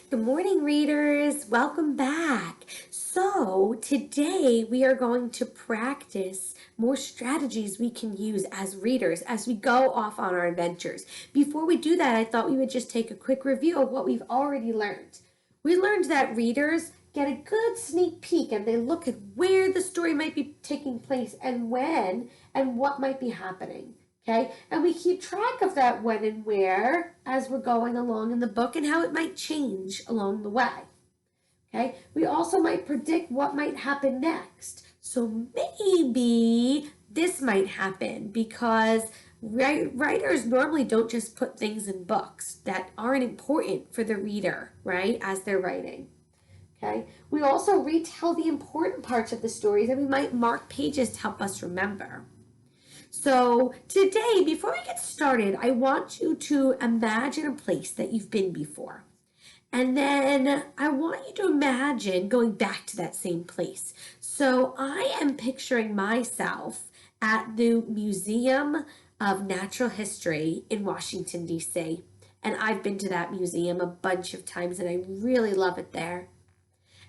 Good morning, readers. Welcome back. So, today we are going to practice more strategies we can use as readers as we go off on our adventures. Before we do that, I thought we would just take a quick review of what we've already learned. We learned that readers get a good sneak peek and they look at where the story might be taking place and when and what might be happening. Okay, and we keep track of that when and where as we're going along in the book and how it might change along the way. Okay, we also might predict what might happen next. So maybe this might happen because writers normally don't just put things in books that aren't important for the reader, right, as they're writing. Okay, we also retell the important parts of the stories and we might mark pages to help us remember. So today, before we get started, I want you to imagine a place that you've been before. And then I want you to imagine going back to that same place. So I am picturing myself at the Museum of Natural History in Washington, D.C. And I've been to that museum a bunch of times and I really love it there.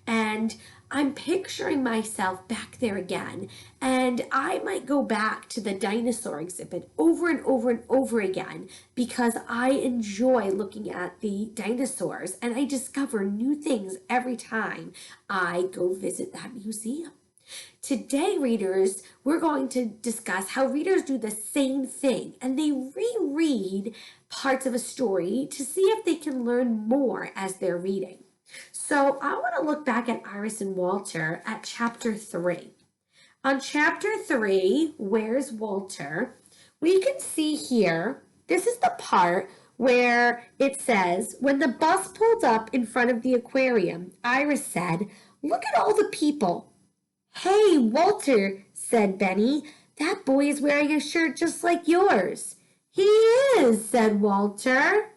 And I'm picturing myself back there again. And I might go back to the dinosaur exhibit over and over and over again because I enjoy looking at the dinosaurs and I discover new things every time I go visit that museum. Today, readers, we're going to discuss how readers do the same thing and they reread parts of a story to see if they can learn more as they're reading. So I want to look back at Iris and Walter at chapter 3. On chapter 3, Where's Walter? We can see here, this is the part where it says, when the bus pulled up in front of the aquarium, Iris said, "Look at all the people." "Hey, Walter," said Benny, "that boy is wearing a shirt just like yours." "He is," said Walter.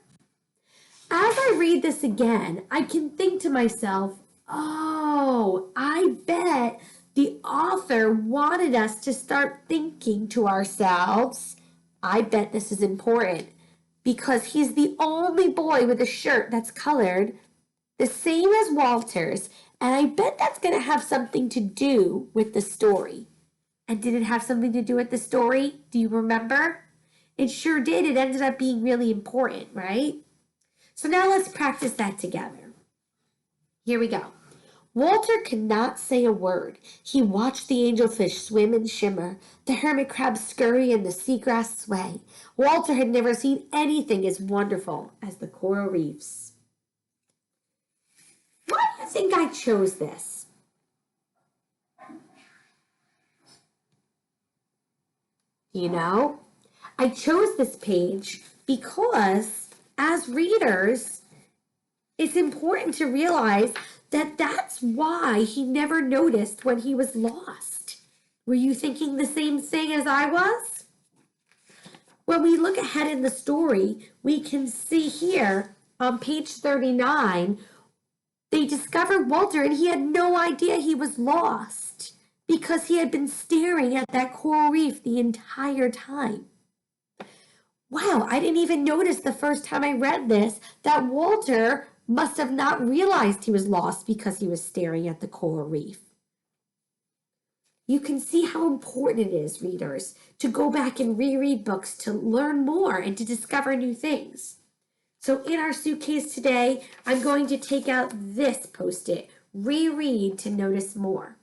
As I read this again, I can think to myself, oh, I bet the author wanted us to start thinking to ourselves, I bet this is important because he's the only boy with a shirt that's colored the same as Walter's, and I bet that's going to have something to do with the story. And did it have something to do with the story? Do you remember? It sure did. It ended up being really important, right? So now let's practice that together. Here we go. Walter could not say a word. He watched the angelfish swim and shimmer, the hermit crab scurry, and the seagrass sway. Walter had never seen anything as wonderful as the coral reefs. Why do you think I chose this? I chose this page because as readers, it's important to realize that that's why he never noticed when he was lost. Were you thinking the same thing as I was? When we look ahead in the story, we can see here on page 39, they discovered Walter and he had no idea he was lost because he had been staring at that coral reef the entire time. Wow, I didn't even notice the first time I read this that Walter must have not realized he was lost because he was staring at the coral reef. You can see how important it is, readers, to go back and reread books to learn more and to discover new things. So in our suitcase today, I'm going to take out this Post-it, reread to notice more.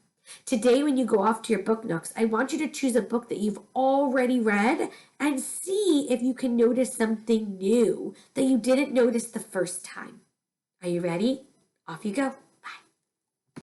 Today, when you go off to your book nooks, I want you to choose a book that you've already read and see if you can notice something new that you didn't notice the first time. Are you ready? Off you go.